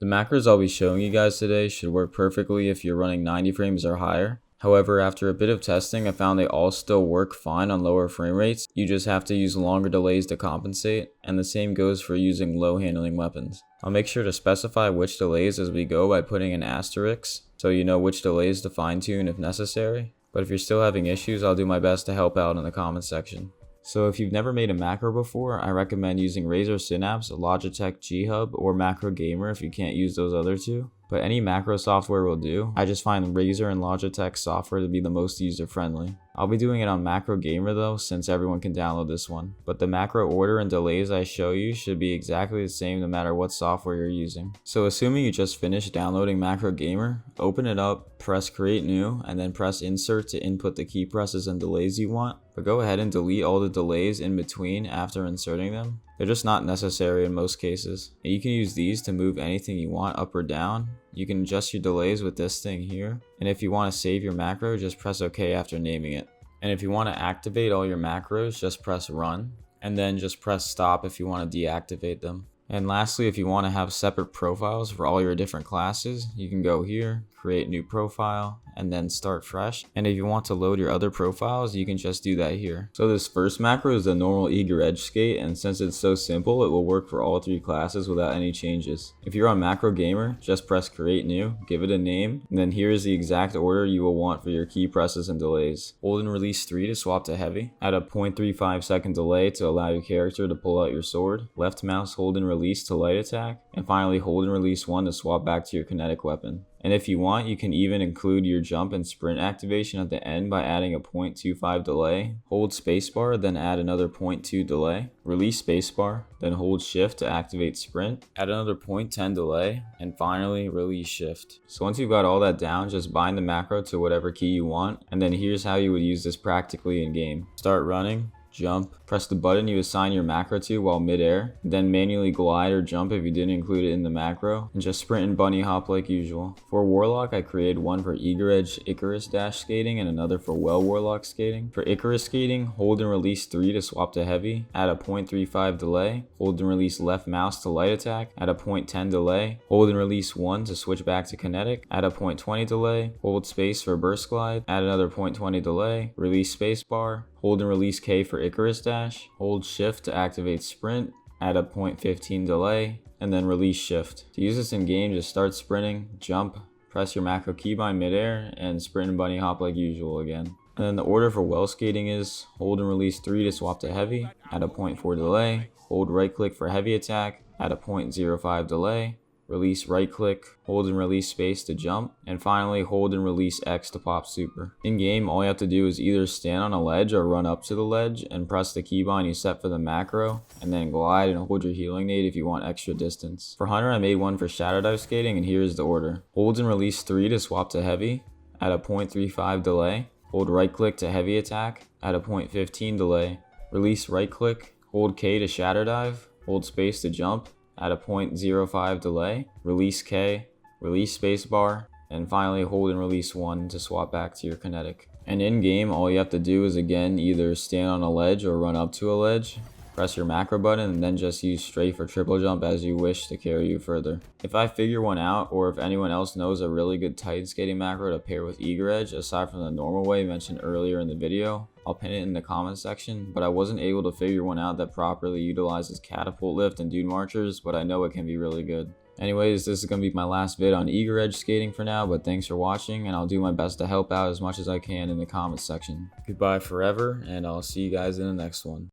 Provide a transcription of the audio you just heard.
The macros I'll be showing you guys today should work perfectly if you're running 90 frames or higher. However, after a bit of testing, I found they all still work fine on lower frame rates. You just have to use longer delays to compensate, and the same goes for using low handling weapons. I'll make sure to specify which delays as we go by putting an asterisk, so you know which delays to fine tune if necessary. But if you're still having issues, I'll do my best to help out in the comment section. So if you've never made a macro before, I recommend using Razer Synapse, Logitech G-Hub, or Macrogamer if you can't use those other two. But any macro software will do. I just find Razer and Logitech software to be the most user friendly. I'll be doing it on Macrogamer though, since everyone can download this one. But the macro order and delays I show you should be exactly the same no matter what software you're using. So assuming you just finished downloading Macrogamer, open it up, press create new, and then press insert to input the key presses and delays you want. But go ahead and delete all the delays in between after inserting them. They're just not necessary in most cases. And you can use these to move anything you want up or down. You can adjust your delays with this thing here. And if you want to save your macro, just press OK after naming it. And if you want to activate all your macros, just press run. And then just press stop if you want to deactivate them. And lastly, if you want to have separate profiles for all your different classes, you can go here, create new profile, and then start fresh. And if you want to load your other profiles, you can just do that here. So this first macro is the normal eager edge skate, and since it's so simple, it will work for all three classes without any changes. If you're on Macrogamer, just press create new, give it a name, and then here is the exact order you will want for your key presses and delays. Hold and release 3 to swap to heavy. Add a 0.35 second delay to allow your character to pull out your sword. Left mouse hold and release to light attack. And finally hold and release 1 to swap back to your kinetic weapon. And if you want, you can even include your jump and sprint activation at the end by adding a 0.25 delay. Hold spacebar, then add another 0.2 delay. Release spacebar, then hold shift to activate sprint. Add another 0.10 delay, and finally release shift. So once you've got all that down, just bind the macro to whatever key you want. And then here's how you would use this practically in game. Start running. Jump, press the button you assign your macro to while midair, then manually glide or jump if you didn't include it in the macro, and just sprint and bunny hop like usual. For warlock, I created one for eager edge icarus dash skating and another for well warlock skating. For icarus skating, hold and release 3 to swap to heavy, add a 0.35 delay, hold and release left mouse to light attack, add a 0.10 delay, hold and release 1 to switch back to kinetic, add a 0.20 delay, hold space for burst glide, add another 0.20 delay, release spacebar, hold and release K for Icarus dash, hold shift to activate sprint, add a 0.15 delay, and then release shift. To use this in game, just start sprinting, jump, press your macro keybind midair, and sprint and bunny hop like usual again. And then the order for well skating is hold and release 3 to swap to heavy, add a 0.4 delay, hold right click for heavy attack, add a 0.05 delay, release right click, hold and release space to jump, and finally hold and release X to pop super. In game, all you have to do is either stand on a ledge or run up to the ledge and press the keybind you set for the macro, and then glide and hold your healing nade if you want extra distance. For Hunter, I made one for shadow dive skating, and here is the order. Hold and release 3 to swap to heavy, add a 0.35 delay, hold right click to heavy attack, add a 0.15 delay, release right click, hold K to shadow dive, hold space to jump, add a 0.05 delay, release K, release spacebar, and finally hold and release 1 to swap back to your kinetic. And in game, all you have to do is again either stand on a ledge or run up to a ledge, press your macro button, and then just use strafe or triple jump as you wish to carry you further. If I figure one out, or if anyone else knows a really good tight skating macro to pair with eager edge aside from the normal way mentioned earlier in the video, I'll pin it in the comment section, but I wasn't able to figure one out that properly utilizes catapult lift and dude marchers, but I know it can be really good. Anyways, this is going to be my last vid on eager edge skating for now, but thanks for watching, and I'll do my best to help out as much as I can in the comments section. Goodbye forever, and I'll see you guys in the next one.